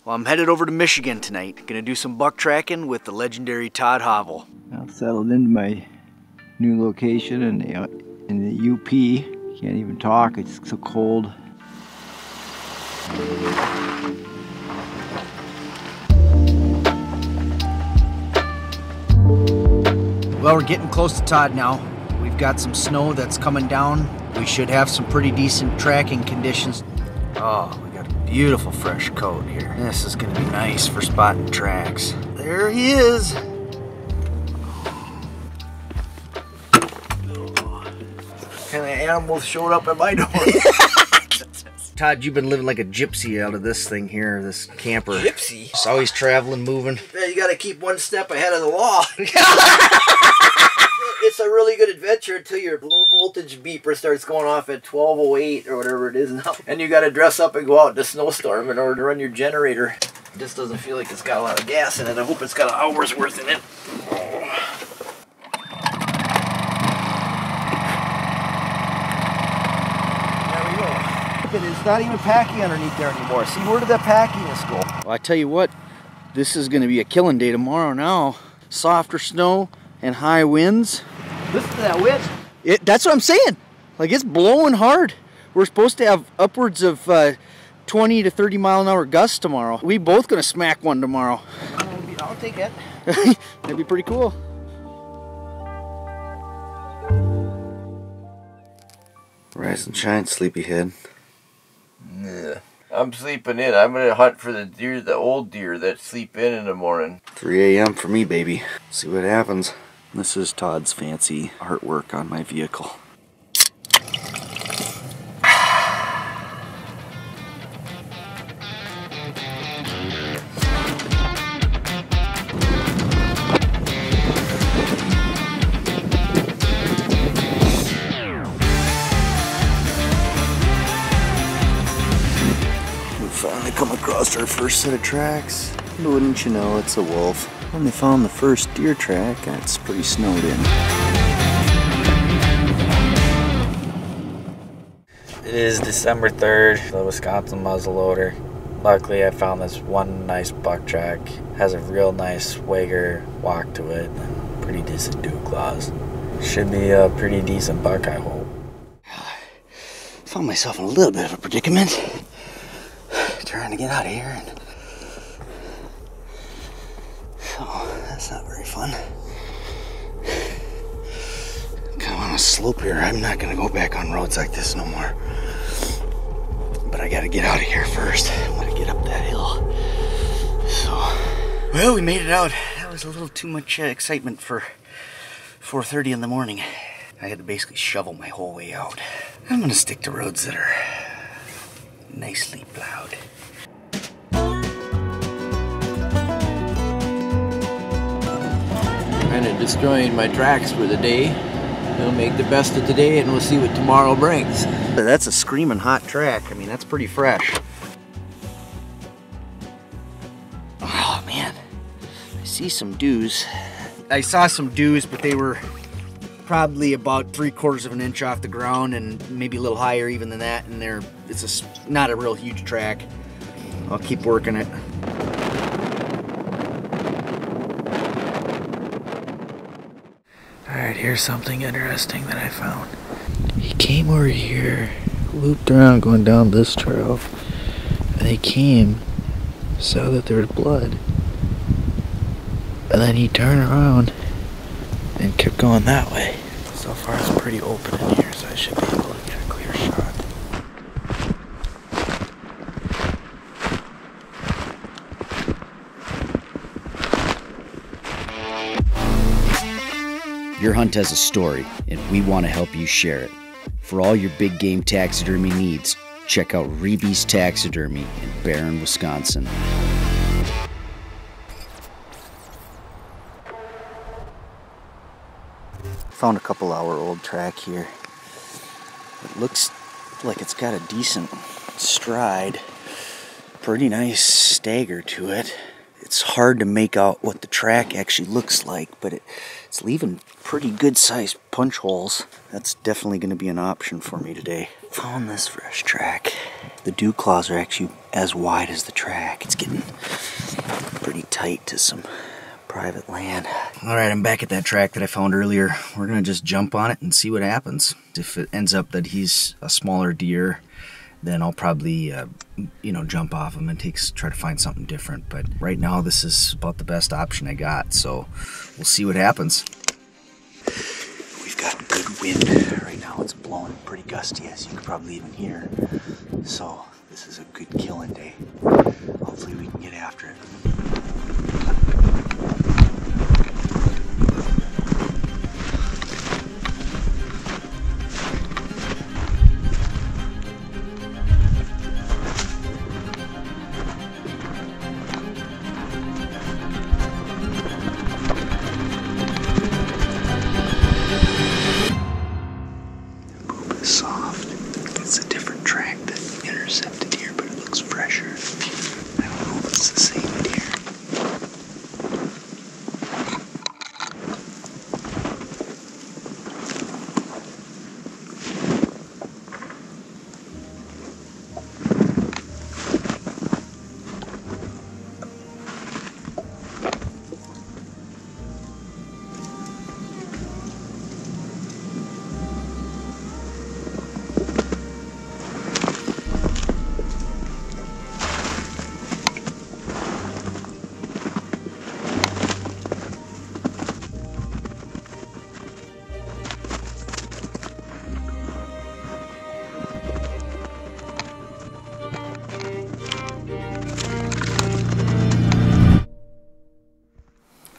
Well, I'm headed over to Michigan tonight. Gonna do some buck tracking with the legendary TODD HAVEL. I'm settled into my new location in the UP. Can't even talk, it's so cold. Well, we're getting close to TODD now. We've got some snow that's coming down. We should have some pretty decent tracking conditions. Oh, we got a beautiful fresh coat here. This is gonna be nice for spotting tracks. There he is. What kind of animals showed up at my door? Todd, you've been living like a gypsy out of this thing here, this camper. Gypsy? Just always traveling, moving. Yeah, you gotta keep one step ahead of the law. It's a really good adventure until your low voltage beeper starts going off at 12:08 or whatever it is now. And you gotta dress up and go out in a snowstorm in order to run your generator. It just doesn't feel like it's got a lot of gas in it. I hope it's got an hour's worth in it. It's not even packing underneath there anymore. See, where did that packiness go? Well, I tell you what, this is going to be a killing day tomorrow now. Softer snow and high winds. Listen to that wind. That's what I'm saying. Like, it's blowing hard. We're supposed to have upwards of 20 to 30 mile an hour gusts tomorrow. We both going to smack one tomorrow. I'll take it. That'd be pretty cool. Rise and shine, sleepyhead. Yeah. I'm sleeping in. I'm gonna hunt for the deer, the old deer that sleep in the morning. 3 a.m. for me, baby. See what happens. This is Todd's fancy artwork on my vehicle. Finally come across our first set of tracks. Wouldn't you know, it's a wolf. When they found the first deer track, that's pretty snowed in. It is December 3rd, the Wisconsin Muzzleloader. Luckily I found this one nice buck track. Has a real nice swagger walk to it and pretty decent dew claws. Should be a pretty decent buck, I hope. Found myself in a little bit of a predicament. Trying to get out of here. So, that's not very fun. Kind of on a slope here. I'm not going to go back on roads like this no more. But I got to get out of here first. I'm going to get up that hill. So, well, we made it out. That was a little too much excitement for 4:30 in the morning. I had to basically shovel my whole way out. I'm going to stick to roads that are nicely plowed. Kind of destroying my tracks for the day. We'll make the best of today and we'll see what tomorrow brings. That's a screaming hot track. I mean, that's pretty fresh. Oh man, I see some dews. I saw some dews, but they were probably about 3/4 of an inch off the ground and maybe a little higher even than that. And it's not a real huge track. I'll keep working it. Alright, here's something interesting that I found. He came over here, looped around going down this trail, and he came, saw that there was blood, and then he turned around and kept going that way. So far it's pretty open in here, so I should be able to get a clear shot. Your hunt has a story, and we want to help you share it. For all your big game taxidermy needs, check out RIEBE'S Taxidermy in Barron, Wisconsin. Found a couple-hour-old track here. It looks like it's got a decent stride. Pretty nice stagger to it. It's hard to make out what the track actually looks like, but it's leaving pretty good-sized punch holes. That's definitely going to be an option for me today. Found this fresh track. The dew claws are actually as wide as the track. It's getting pretty tight to some private land. Alright, I'm back at that track that I found earlier. We're gonna just jump on it and see what happens. If it ends up that he's a smaller deer, then I'll probably you know, jump off him and try to find something different. But right now this is about the best option I got, so we'll see what happens. We've got good wind right now. It's blowing pretty gusty, as you can probably even hear. So this is a good killing day. Hopefully we can get after it.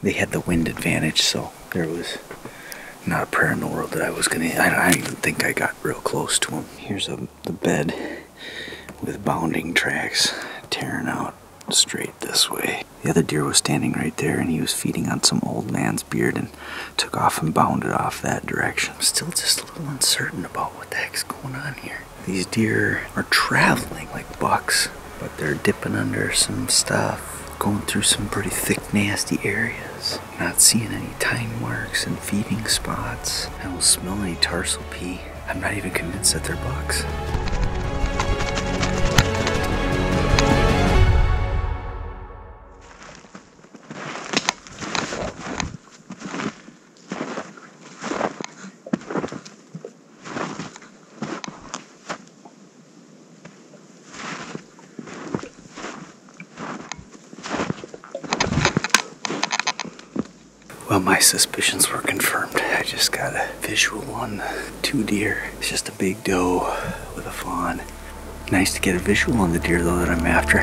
They had the wind advantage, so there was not a prayer in the world that I was gonna. I don't even think I got real close to him. Here's the bed with bounding tracks tearing out straight this way. The other deer was standing right there, and he was feeding on some old man's beard and took off and bounded off that direction. I'm still just a little uncertain about what the heck's going on here. These deer are traveling like bucks, but they're dipping under some stuff, going through some pretty thick, nasty areas. Not seeing any tine marks and feeding spots. I don't smell any tarsal pea. I'm not even convinced that they're bucks. Well, my suspicions were confirmed. I just got a visual on the two deer. It's just a big doe with a fawn. Nice to get a visual on the deer, though, that I'm after.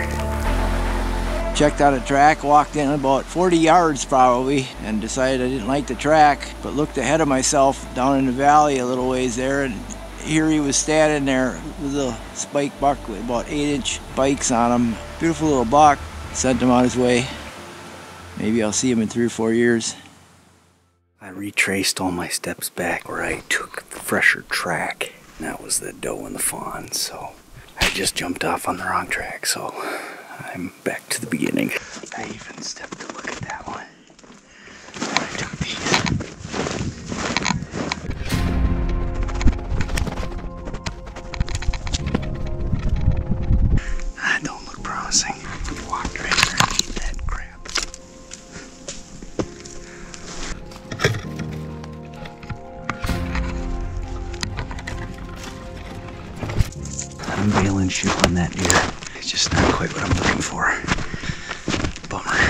Checked out a track, walked in about 40 yards probably, and decided I didn't like the track, but looked ahead of myself down in the valley a little ways there, and here he was standing there with a spike buck with about 8-inch spikes on him. Beautiful little buck. Sent him on his way. Maybe I'll see him in 3 or 4 years. I retraced all my steps back where I took the fresher track. And that was the doe and the fawn, so I just jumped off on the wrong track, so I'm back to the beginning. I even stepped to look at that one. I took these. That don't look promising. He walked right underneath that crap. I'm bailing ship on that deer. It's just not quite what I'm looking for. Bummer.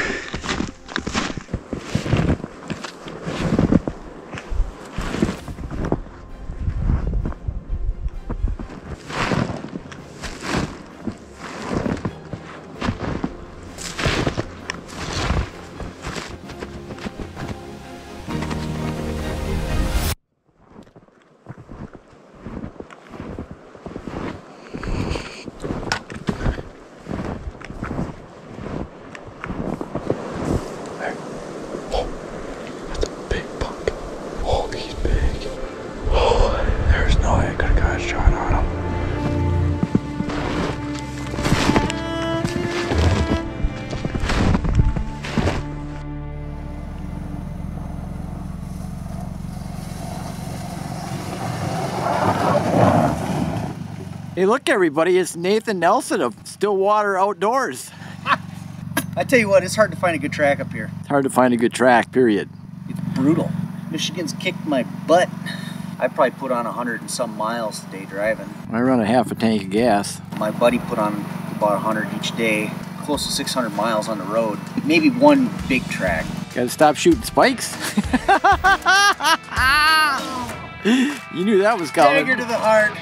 Hey, look everybody, it's Nathan Nelson of Stillwater Outdoors. I tell you what, it's hard to find a good track up here. It's hard to find a good track, period. It's brutal. Michigan's kicked my butt. I probably put on 100 and some miles today driving. I run a half a tank of gas. My buddy put on about 100 each day, close to 600 miles on the road. Maybe one big track. Gotta stop shooting spikes. You knew that was coming. Dagger to the heart.